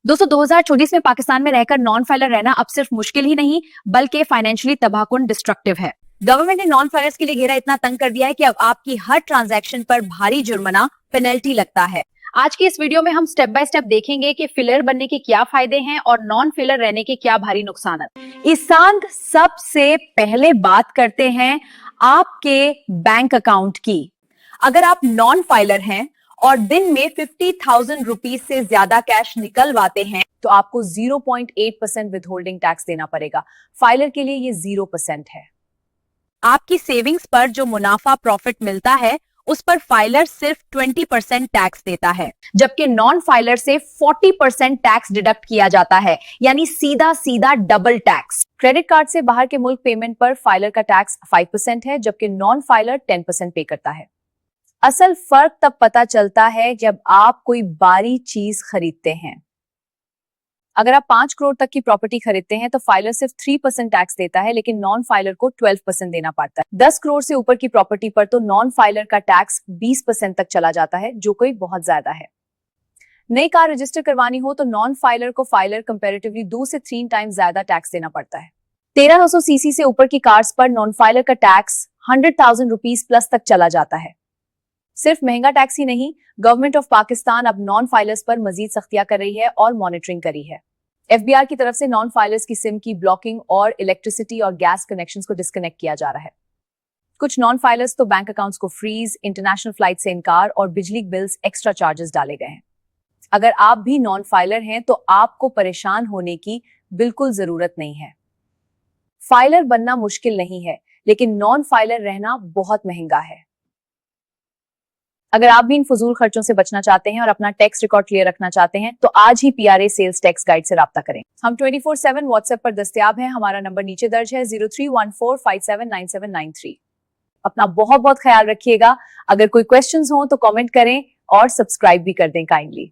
दोस्तों 2024 में पाकिस्तान में रहकर नॉन फाइलर रहना अब सिर्फ मुश्किल ही नहीं बल्कि फाइनेंशियली तबाहकुन डिस्ट्रक्टिव है। गवर्नमेंट ने नॉन फाइलर्स के लिए घेरा इतना तंग कर दिया है कि अब आपकी हर ट्रांजैक्शन पर भारी जुर्माना पेनल्टी लगता है। आज की इस वीडियो में हम स्टेप बाय स्टेप देखेंगे कि फिलर बनने के क्या फायदे हैं और नॉन फिलर रहने के क्या भारी नुकसान है। इस संग सबसे पहले बात करते हैं आपके बैंक अकाउंट की। अगर आप नॉन फाइलर हैं और दिन में 50,000 रुपीज से ज्यादा कैश निकलवाते हैं तो आपको 0.8% विथहोल्डिंग टैक्स देना पड़ेगा। फाइलर के लिए ये 0% है। आपकी सेविंग्स पर जो मुनाफा प्रॉफिट मिलता है उस पर फाइलर सिर्फ 20% टैक्स देता है, जबकि नॉन फाइलर से 40% टैक्स डिडक्ट किया जाता है, यानी सीधा सीधा डबल टैक्स। क्रेडिट कार्ड से बाहर के मुल्क पेमेंट पर फाइलर का टैक्स 5% है, जबकि नॉन फाइलर 10% पे करता है। असल फर्क तब पता चलता है जब आप कोई बारी चीज खरीदते हैं। अगर आप 5 करोड़ तक की प्रॉपर्टी खरीदते हैं तो फाइलर सिर्फ 3% टैक्स देता है, लेकिन नॉन फाइलर को 12% देना पड़ता है। 10 करोड़ से ऊपर की प्रॉपर्टी पर तो नॉन फाइलर का टैक्स 20% तक चला जाता है, जो कोई बहुत ज्यादा है। नई कार रजिस्टर करवानी हो तो नॉन फाइलर को फाइलर कंपैरेटिवली 2 से 3 टाइम्स ज्यादा टैक्स देना पड़ता है। 1300 सीसी से ऊपर की कार्स पर नॉन फाइलर का टैक्स 100,000 रुपीज प्लस तक चला जाता है। सिर्फ महंगा टैक्स ही नहीं, गवर्नमेंट ऑफ पाकिस्तान अब नॉन फाइलर्स पर मजीद सख्तियां कर रही है और मॉनिटरिंग करी है। एफबीआर की तरफ से नॉन फाइलर्स की सिम की ब्लॉकिंग और इलेक्ट्रिसिटी और गैस कनेक्शंस को डिस्कनेक्ट किया जा रहा है। कुछ नॉन फाइलर्स तो बैंक अकाउंट्स को फ्रीज, इंटरनेशनल फ्लाइट से इनकार और बिजली बिल्स एक्स्ट्रा चार्जेस डाले गए हैं। अगर आप भी नॉन फाइलर हैं तो आपको परेशान होने की बिल्कुल जरूरत नहीं है। फाइलर बनना मुश्किल नहीं है, लेकिन नॉन फाइलर रहना बहुत महंगा है। अगर आप भी इन फजूल खर्चों से बचना चाहते हैं और अपना टैक्स रिकॉर्ड क्लियर रखना चाहते हैं तो आज ही पीआरए सेल्स टैक्स गाइड से राब्ता करें। हम 24/7 व्हाट्सएप पर दस्तयाब हैं। हमारा नंबर नीचे दर्ज है 0314579793। अपना बहुत बहुत ख्याल रखिएगा। अगर कोई क्वेश्चंस हो तो कमेंट करें और सब्सक्राइब भी कर दें काइंडली।